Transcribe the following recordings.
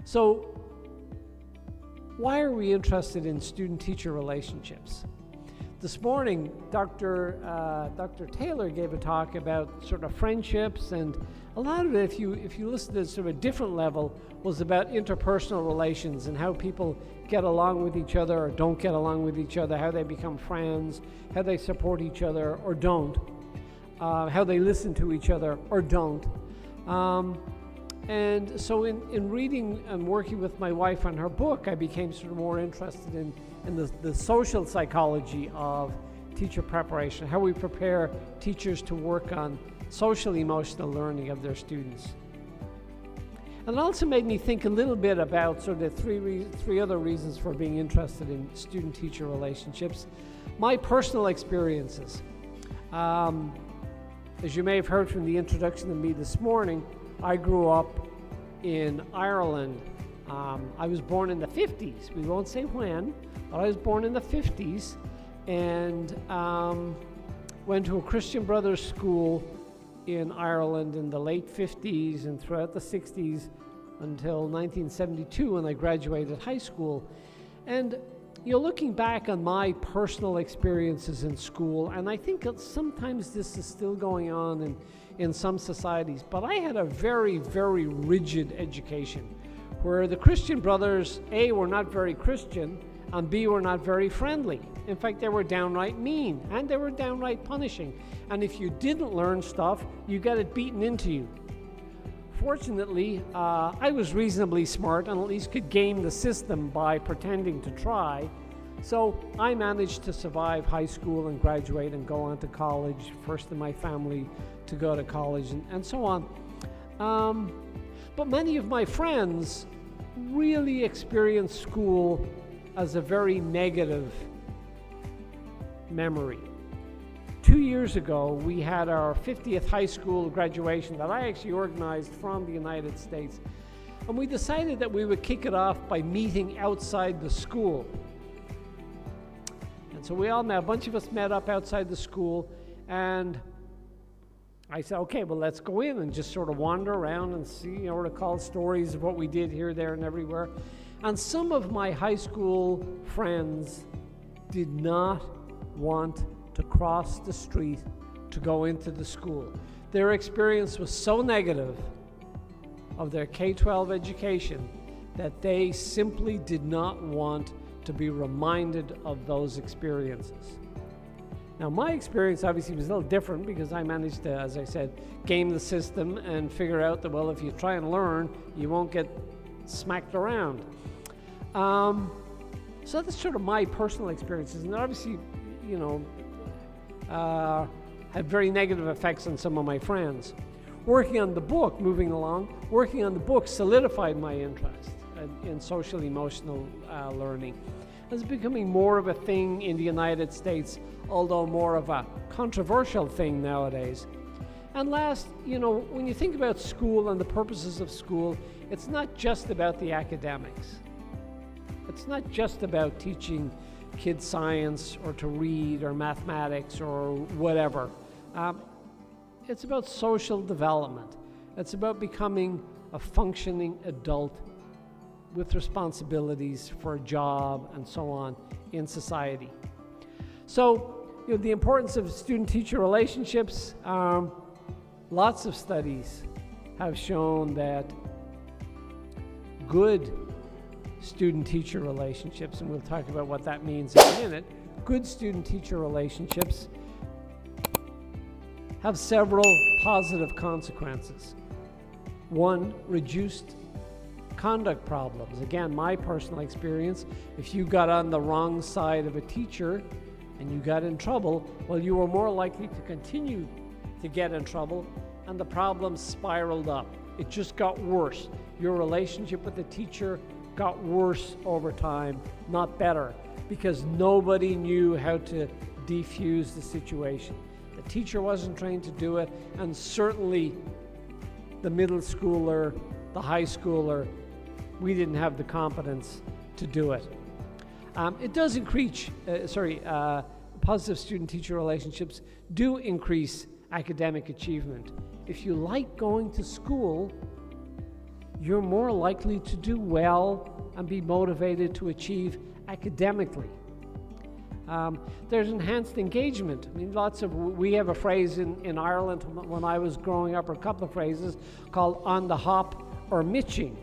So why are we interested in student-teacher relationships? This morning, Dr. Taylor gave a talk about sort of friendships, and a lot of it, if you listen to sort of a different level, was about interpersonal relations and how people get along with each other or don't get along with each other, how they become friends, how they support each other or don't, how they listen to each other or don't. And so in reading and working with my wife on her book, I became sort of more interested in the social psychology of teacher preparation, how we prepare teachers to work on social emotional learning of their students. And it also made me think a little bit about sort of three other reasons for being interested in student-teacher relationships. My personal experiences. As you may have heard from the introduction to me this morning, I grew up in Ireland. I was born in the 50s. We won't say when, but I was born in the 50s and went to a Christian Brothers school in Ireland in the late 50s and throughout the 60s until 1972 when I graduated high school. And looking back on my personal experiences in school, and I think that sometimes this is still going on in some societies, but I had a very, very rigid education where the Christian Brothers, A, were not very Christian, and B, were not very friendly. In fact, they were downright mean, and they were downright punishing. And if you didn't learn stuff, you got it beaten into you. Fortunately, I was reasonably smart and at least could game the system by pretending to try. So I managed to survive high school and graduate and go on to college, first in my family to go to college and so on. But many of my friends really experienced school as a very negative memory. 2 years ago, we had our 50th high school graduation that I actually organized from the United States. And we decided that we would kick it off by meeting outside the school. And so a bunch of us met up outside the school, and I said, okay, well, let's go in and just sort of wander around and see, recall stories of what we did here, there, and everywhere. And some of my high school friends did not want to cross the street to go into the school. Their experience was so negative of their K-12 education that they simply did not want to be reminded of those experiences. Now, my experience obviously was a little different because I managed to, as I said, game the system and figure out that, well, if you try and learn, you won't get smacked around. So that's sort of my personal experiences, and obviously, had very negative effects on some of my friends. Working on the book solidified my interest in social emotional learning. It's becoming more of a thing in the United States, although more of a controversial thing nowadays. And last, when you think about school and the purposes of school, it's not just about the academics. It's not just about teaching kids science or to read or mathematics or whatever. It's about social development. It's about becoming a functioning adult with responsibilities for a job and so on in society. So, the importance of student-teacher relationships, lots of studies have shown that good student-teacher relationships, and we'll talk about what that means in a minute, good student-teacher relationships have several positive consequences. One, reduced conduct problems. Again, my personal experience, if you got on the wrong side of a teacher and you got in trouble, well, you were more likely to continue to get in trouble, and the problem spiraled up. It just got worse. Your relationship with the teacher got worse over time, not better, because nobody knew how to defuse the situation. The teacher wasn't trained to do it, and certainly the middle schooler, the high schooler, we didn't have the competence to do it. It does increase, positive student-teacher relationships do increase academic achievement. If you like going to school, you're more likely to do well and be motivated to achieve academically. There's enhanced engagement. I mean, we have a phrase in Ireland when I was growing up, or a couple of phrases called on the hop or mitching.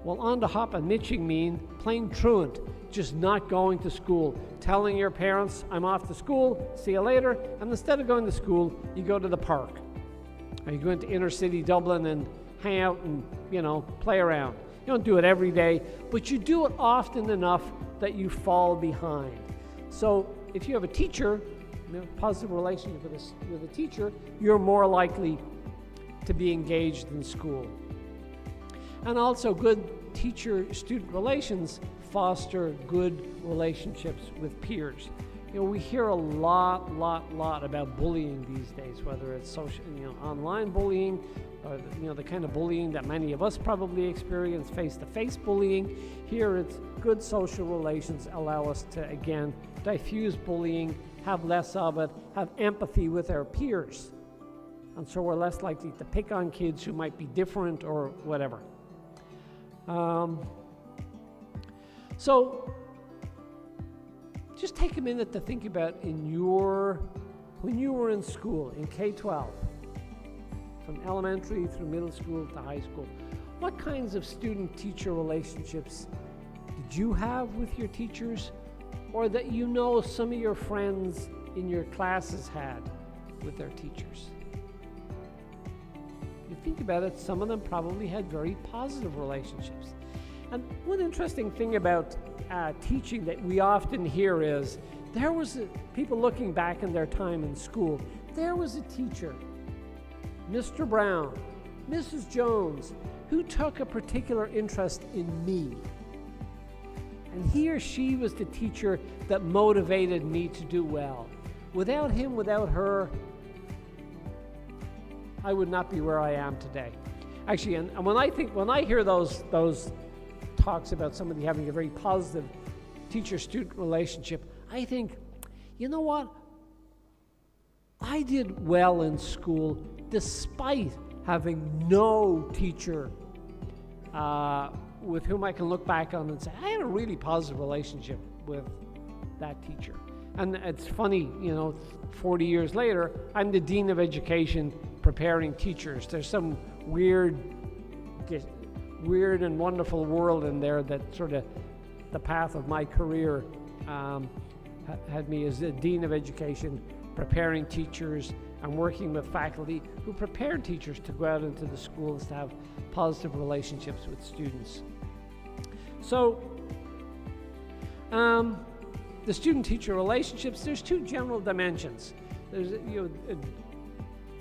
Well, on the hop and mitching mean plain truant, just not going to school, telling your parents, I'm off to school, see you later, and instead of going to school, you go to the park. Or you go into inner city Dublin and hang out and, play around. You don't do it every day, but you do it often enough that you fall behind. So if you have a teacher, positive relationship with a teacher, you're more likely to be engaged in school. And also good teacher-student relations foster good relationships with peers. We hear a lot about bullying these days, whether it's social, online bullying, or the kind of bullying that many of us probably experience, face-to-face bullying. Here, it's good social relations allow us to, again, diffuse bullying, have less of it, have empathy with our peers. And so we're less likely to pick on kids who might be different or whatever. So just take a minute to think about when you were in school, in K-12, from elementary through middle school to high school, what kinds of student-teacher relationships did you have with your teachers, or that some of your friends in your classes had with their teachers? If you think about it, some of them probably had very positive relationships. And one interesting thing about teaching that we often hear is, people looking back in their time in school, there was a teacher, Mr. Brown, Mrs. Jones, who took a particular interest in me. And he or she was the teacher that motivated me to do well. Without him, without her, I would not be where I am today. Actually, and when I hear those talks about somebody having a very positive teacher-student relationship, I think, you know what? I did well in school despite having no teacher with whom I can look back on and say, I had a really positive relationship with that teacher. And it's funny, 40 years later, I'm the Dean of Education preparing teachers. There's some weird and wonderful world in there that sort of the path of my career had me as the Dean of Education preparing teachers and working with faculty who prepared teachers to go out into the schools to have positive relationships with students. So the student-teacher relationships, there's two general dimensions. There's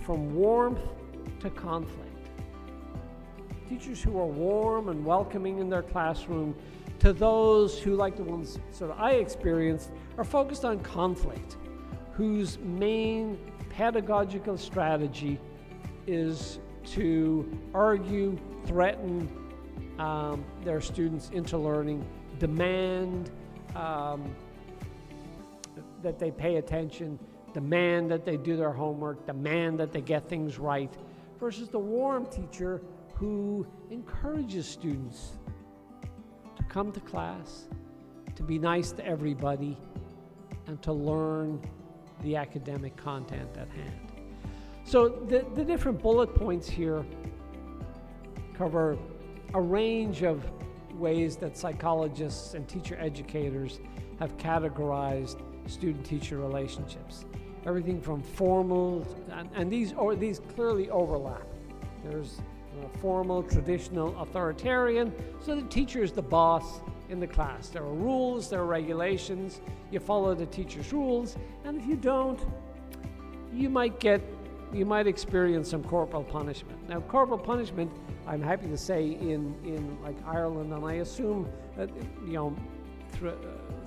from warmth to conflict. Teachers who are warm and welcoming in their classroom to those who, like the ones sort of I experienced, are focused on conflict, whose main pedagogical strategy is to argue, threaten their students into learning, demand that they pay attention, demand that they do their homework, demand that they get things right, versus the warm teacher who encourages students to come to class, to be nice to everybody, and to learn the academic content at hand. So the different bullet points here cover a range of ways that psychologists and teacher educators have categorized student-teacher relationships. Everything from formal, and these clearly overlap. There's formal, traditional, authoritarian, so the teacher is the boss in the class. There are rules, there are regulations, you follow the teacher's rules, and if you don't, you might experience some corporal punishment. Now, corporal punishment, I'm happy to say, in like Ireland, and I assume that,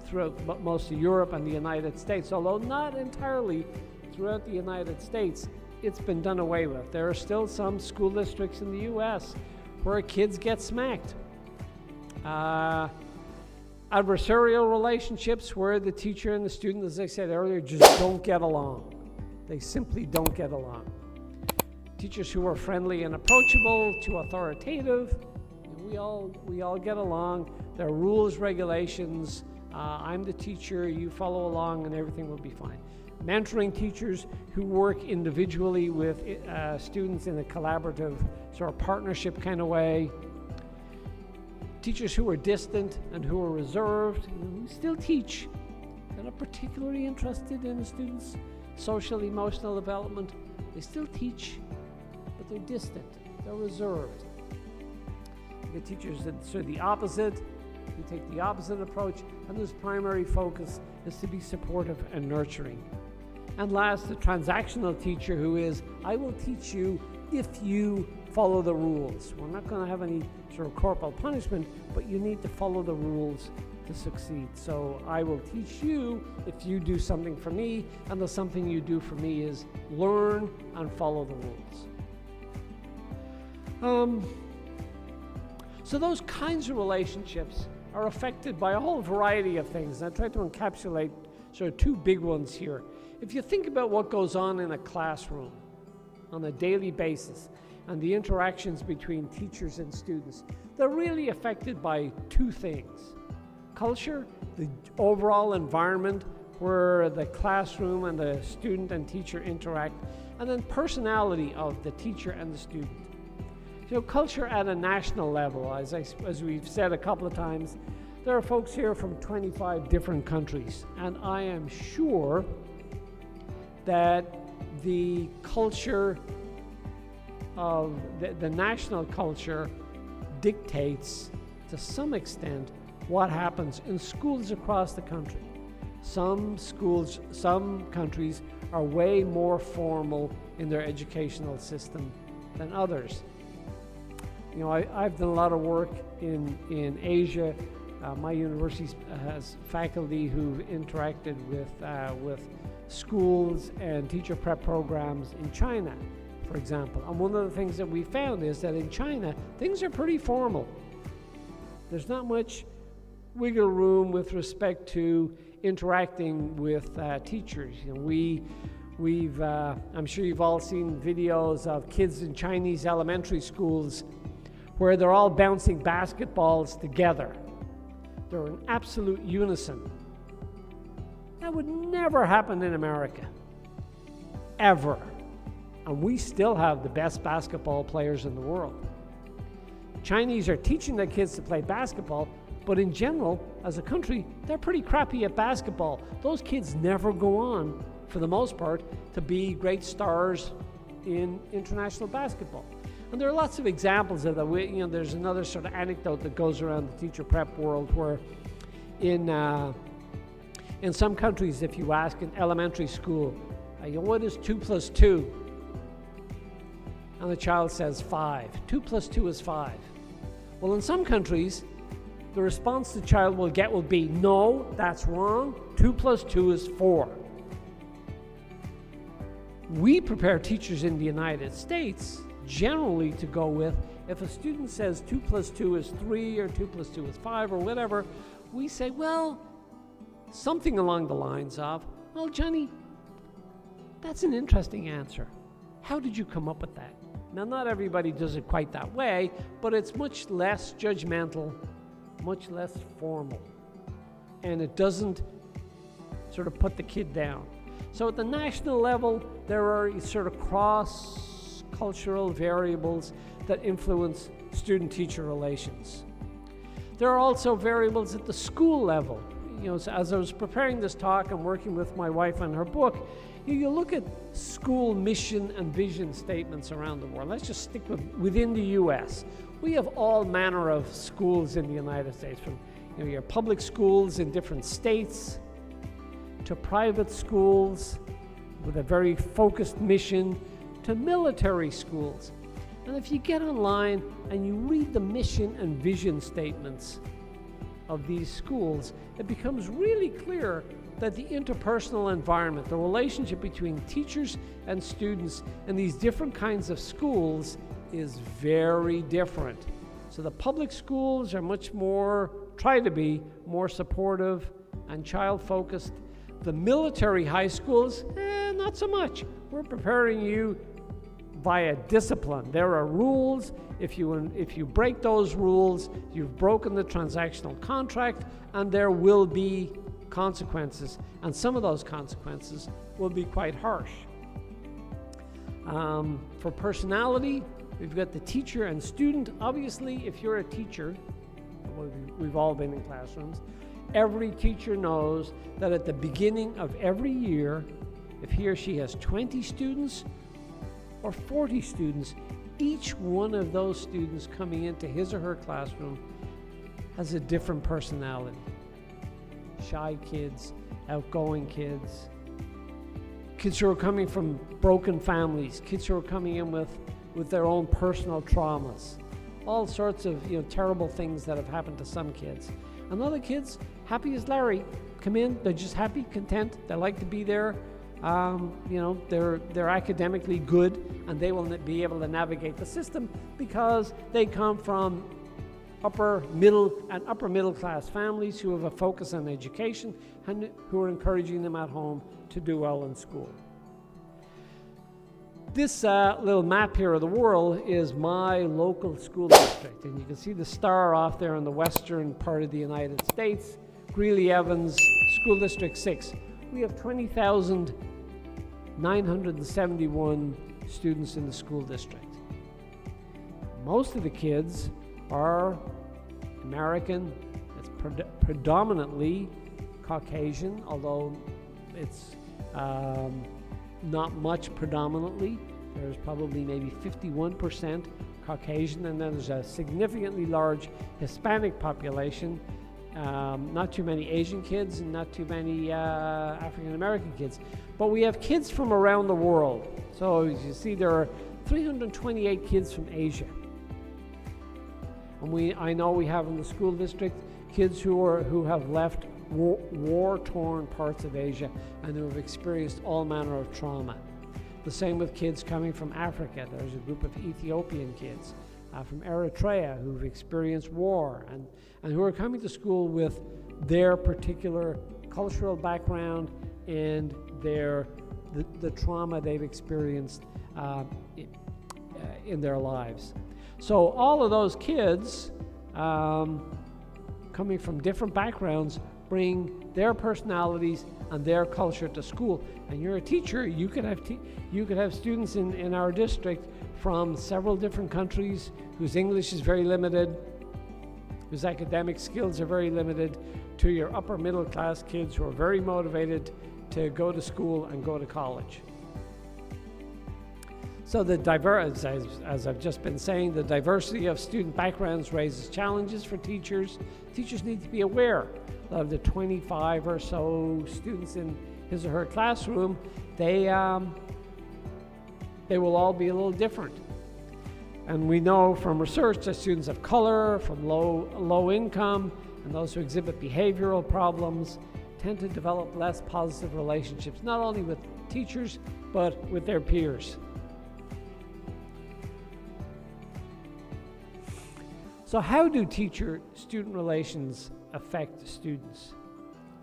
throughout most of Europe and the United States, although not entirely throughout the United States, it's been done away with. There are still some school districts in the U.S. where kids get smacked. Adversarial relationships where the teacher and the student, as I said earlier, just don't get along. They simply don't get along. teachers who are friendly and approachable to authoritative. We all get along. There are rules, regulations. I'm the teacher, you follow along, and everything will be fine. Mentoring teachers who work individually with students in a collaborative sort of partnership kind of way. Teachers who are distant and who are reserved, who still teach, and are particularly interested in the students' social, emotional development. They still teach, but they're distant, they're reserved. The teachers that are the opposite, who take the opposite approach, and whose primary focus is to be supportive and nurturing. And last, the transactional teacher, who is, I will teach you if you follow the rules. We're not going to have any sort of corporal punishment, but you need to follow the rules to succeed. So I will teach you if you do something for me, and the something you do for me is learn and follow the rules. So those kinds of relationships are affected by a whole variety of things. And I tried to encapsulate sort of two big ones here. If you think about what goes on in a classroom on a daily basis and the interactions between teachers and students, they're really affected by two things. Culture, the overall environment where the classroom and the student and teacher interact, and then personality of the teacher and the student. So culture at a national level, as we've said a couple of times, there are folks here from 25 different countries, and I am sure that the culture of the national culture dictates to some extent what happens in schools across the country. Some schools, some countries are way more formal in their educational system than others. You know, I've done a lot of work in Asia. My university has faculty who've interacted with schools and teacher prep programs in China, for example. And one of the things that we found is that in China, things are pretty formal. There's not much wiggle room with respect to interacting with teachers. You know, I'm sure you've all seen videos of kids in Chinese elementary schools where they're all bouncing basketballs together. They're in absolute unison. That would never happen in America, ever. And we still have the best basketball players in the world. Chinese are teaching their kids to play basketball, but in general, as a country, they're pretty crappy at basketball. Those kids never go on, for the most part, to be great stars in international basketball. And there are lots of examples of that. You know, there's another sort of anecdote that goes around the teacher prep world where in some countries, if you ask in elementary school, you know, what is 2 plus 2? And the child says 5. 2 plus 2 is 5. Well, in some countries, the response the child will get will be, no, that's wrong. 2 plus 2 is 4. We prepare teachers in the United States generally to go with, if a student says 2 plus 2 is 3 or 2 plus 2 is 5 or whatever, we say, well, something along the lines of, well, Johnny, that's an interesting answer. How did you come up with that? Now, not everybody does it quite that way, but it's much less judgmental, much less formal, and it doesn't sort of put the kid down. So at the national level, there are sort of cross-cultural variables that influence student-teacher relations. There are also variables at the school level. You know, so as I was preparing this talk and working with my wife on her book, you look at school mission and vision statements around the world. Let's just stick within the U.S. We have all manner of schools in the United States, from your public schools in different states to private schools with a very focused mission to military schools. And if you get online and you read the mission and vision statements of these schools, it becomes really clear that the interpersonal environment, the relationship between teachers and students in these different kinds of schools is very different. So the public schools are much more, try to be more supportive and child-focused. The military high schools, not so much. We're preparing you via discipline. There are rules. If you break those rules, you've broken the transactional contract, and there will be consequences. And some of those consequences will be quite harsh. For personality, we've got the teacher and student. Obviously, if you're a teacher, we've all been in classrooms, every teacher knows that at the beginning of every year, if he or she has 20 students or 40 students, each one of those students coming into his or her classroom has a different personality. Shy kids, outgoing kids, kids who are coming from broken families, kids who are coming in with their own personal traumas, all sorts of terrible things that have happened to some kids. And other kids, happy as Larry, come in, they're just happy, content, they like to be there. They're academically good, and they will be able to navigate the system because they come from upper middle class families who have a focus on education and who are encouraging them at home to do well in school. This little map here of the world is my local school district, and you can see the star off there in the western part of the United States, Greeley-Evans, School District 6. We have 20,971 students in the school district. Most of the kids are American. It's predominantly Caucasian, although it's not much predominantly. There's probably maybe 51% Caucasian, and then there's a significantly large Hispanic population. Not too many Asian kids and not too many African American kids. But we have kids from around the world. So as you see, there are 328 kids from Asia. And I know we have in the school district kids who have left war-torn parts of Asia and who have experienced all manner of trauma. The same with kids coming from Africa. There's a group of Ethiopian kids from Eritrea who've experienced war and who are coming to school with their particular cultural background and the trauma they've experienced in their lives. So all of those kids coming from different backgrounds bring their personalities and their culture to school. And you're a teacher, you could have students in our district from several different countries whose English is very limited, whose academic skills are very limited, to your upper middle class kids who are very motivated to go to school and go to college. So as I've just been saying, the diversity of student backgrounds raises challenges for teachers. Teachers need to be aware of the 25 or so students in his or her classroom. They will all be a little different. And we know from research that students of color, from low income, and those who exhibit behavioral problems tend to develop less positive relationships, not only with teachers, but with their peers. So how do teacher-student relations affect students?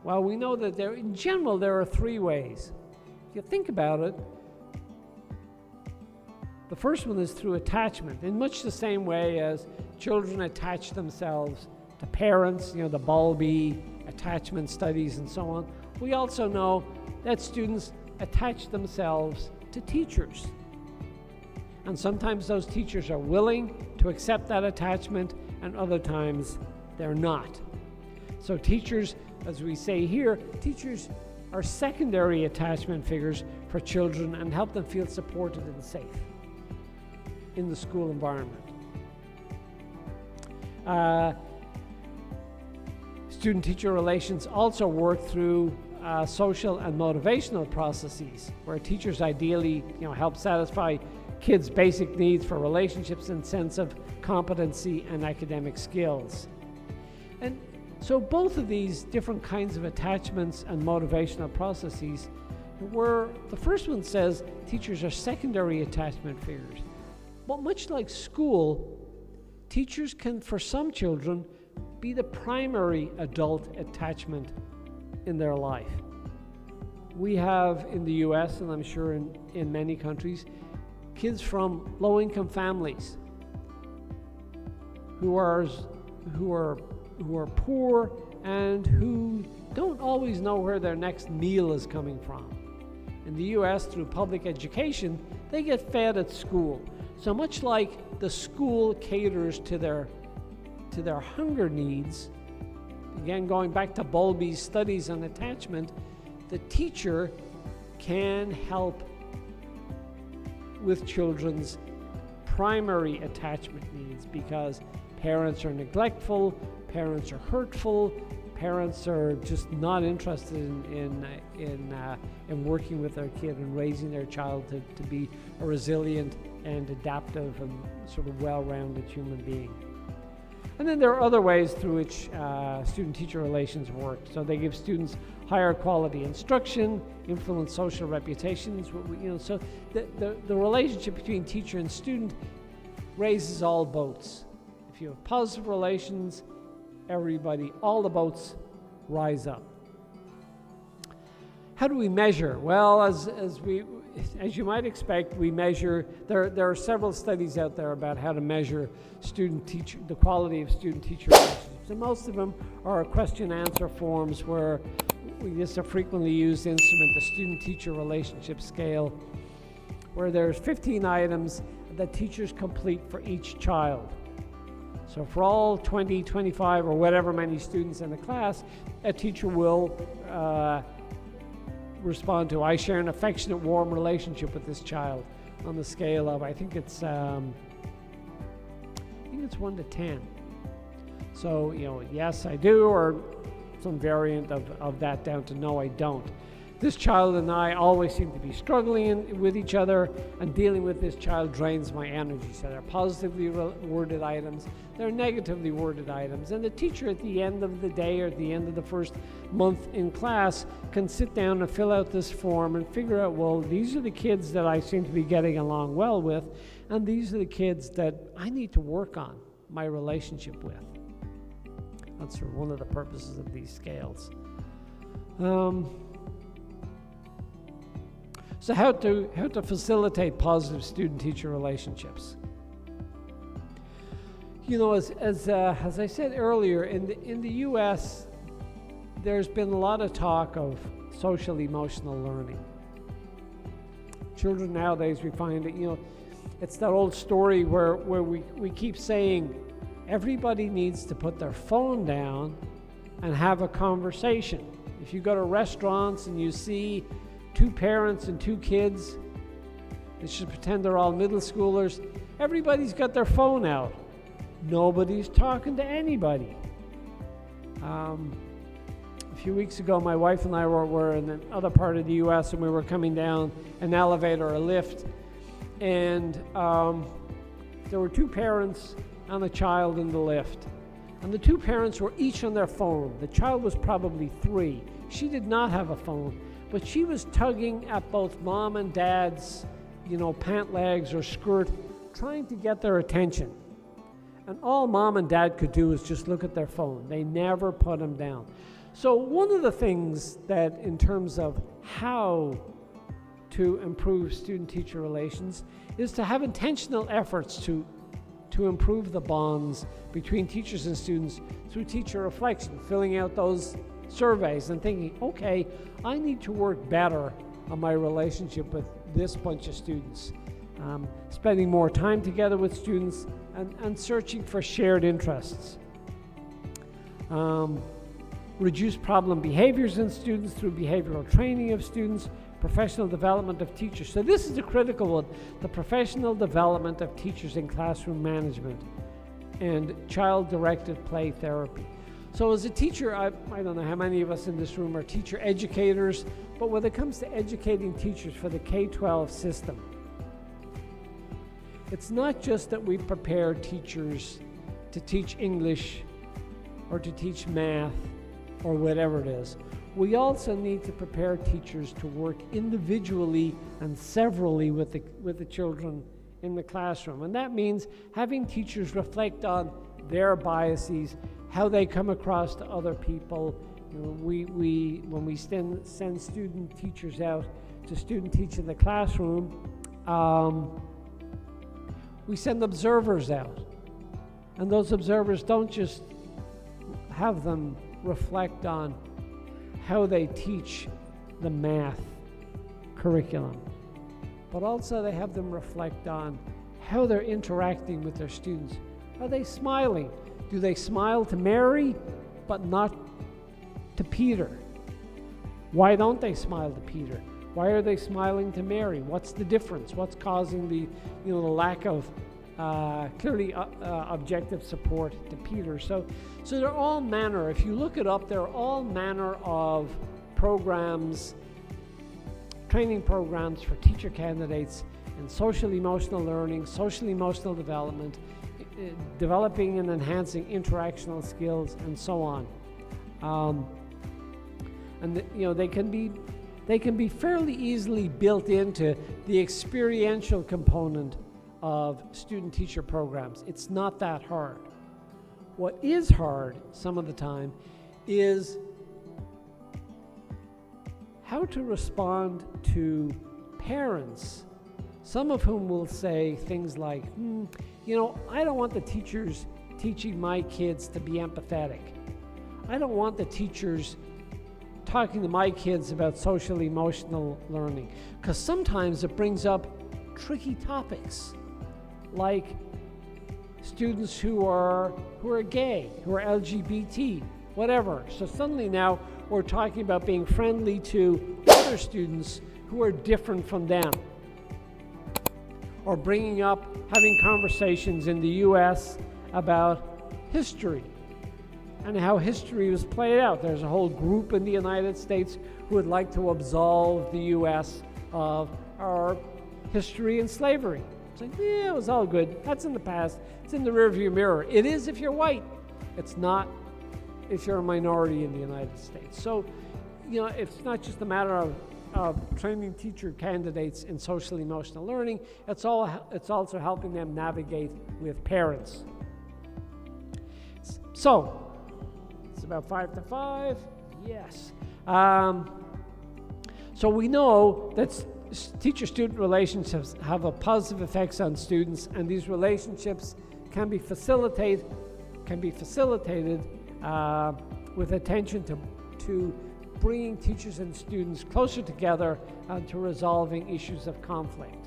Well, we know that in general, there are three ways. If you think about it, the first one is through attachment, in much the same way as children attach themselves to parents, the Bowlby attachment studies and so on. We also know that students attach themselves to teachers. And sometimes those teachers are willing to accept that attachment, and other times they're not. So teachers, as we say here, teachers are secondary attachment figures for children and help them feel supported and safe in the school environment. Student-teacher relations also work through social and motivational processes, where teachers ideally help satisfy kids' basic needs for relationships and sense of competency and academic skills. And so both of these different kinds of attachments and motivational processes, the first one says teachers are secondary attachment figures. But much like school, teachers can, for some children, be the primary adult attachment in their life. We have in the US, and I'm sure in many countries, kids from low-income families who are poor and who don't always know where their next meal is coming from. In the U.S., through public education, they get fed at school. So much like the school caters to their hunger needs, again, going back to Bowlby's studies on attachment, the teacher can help with children's primary attachment needs, because parents are neglectful, parents are hurtful, parents are just not interested in working with their kid and raising their child to be a resilient and adaptive and sort of well-rounded human being. And then there are other ways through which student-teacher relations work. So they give students higher quality instruction, influence social reputations. So the relationship between teacher and student raises all boats. If you have positive relations, all the boats rise up. How do we measure? Well, as you might expect, we measure. There are several studies out there about how to measure the quality of student-teacher relationships, and most of them are question-answer forms where we use a frequently used instrument, the student-teacher relationship scale, where there's 15 items that teachers complete for each child. So for all 20, 25, or whatever many students in the class, a teacher will respond to, I share an affectionate, warm relationship with this child, on the scale of, I think it's 1 to 10. So, yes, I do, or some variant of that down to no, I don't. This child and I always seem to be struggling with each other, and dealing with this child drains my energy. So they're positively worded items, they're negatively worded items, and the teacher at the end of the day or at the end of the first month in class can sit down and fill out this form and figure out, well, these are the kids that I seem to be getting along well with, and these are the kids that I need to work on my relationship with. That's sort of one of the purposes of these scales. So how to facilitate positive student-teacher relationships? As I said earlier, in the U.S., there's been a lot of talk of social-emotional learning. Children nowadays, we find that, it's that old story where we keep saying everybody needs to put their phone down and have a conversation. If you go to restaurants and you see 2 parents and 2 kids, they should pretend they're all middle schoolers, everybody's got their phone out. Nobody's talking to anybody. A few weeks ago, my wife and I were in another part of the U.S., and we were coming down an elevator or a lift, and there were 2 parents and a child in the lift. And the 2 parents were each on their phone. The child was probably 3. She did not have a phone, but she was tugging at both mom and dad's, pant legs or skirt, trying to get their attention. And all mom and dad could do is just look at their phone. They never put them down. So one of the things that, in terms of how to improve student-teacher relations, is to have intentional efforts to improve the bonds between teachers and students through teacher reflection, filling out those surveys and thinking, okay, I need to work better on my relationship with this bunch of students. Spending more time together with students and searching for shared interests. Reduce problem behaviors in students through behavioral training of students, professional development of teachers. So this is a critical one, the professional development of teachers in classroom management and child-directed play therapy. So as a teacher, I don't know how many of us in this room are teacher educators, but when it comes to educating teachers for the K-12 system, it's not just that we prepare teachers to teach English or to teach math or whatever it is. We also need to prepare teachers to work individually and severally with the children in the classroom. And that means having teachers reflect on their biases, how they come across to other people. When we send student teachers out to student teach in the classroom, we send observers out. And those observers don't just have them reflect on how they teach the math curriculum, but also they have them reflect on how they're interacting with their students. Are they smiling? Do they smile to Mary, but not to Peter? Why don't they smile to Peter? Why are they smiling to Mary? What's the difference? What's causing the lack of clearly objective support to Peter? So there are all manner, if you look it up, there are all manner of programs, training programs for teacher candidates in social emotional learning, social emotional development, developing and enhancing interactional skills, and so on. They can be fairly easily built into the experiential component of student-teacher programs. It's not that hard. What is hard some of the time is how to respond to parents, some of whom will say things like, I don't want the teachers teaching my kids to be empathetic. I don't want the teachers talking to my kids about social emotional learning, because sometimes it brings up tricky topics like students who are gay, who are LGBT, whatever. So suddenly now we're talking about being friendly to other students who are different from them, or bringing up, having conversations in the US about history and how history was played out. There's a whole group in the United States who would like to absolve the US of our history and slavery. It's like, it was all good. That's in the past. It's in the rearview mirror. It is if you're white. It's not if you're a minority in the United States. So, it's not just a matter of training teacher candidates in social emotional learning. It's also helping them navigate with parents. So, it's about 5 to 5. Yes. So we know that teacher-student relationships have a positive effects on students, and these relationships can be facilitated with attention to bringing teachers and students closer together and to resolving issues of conflict.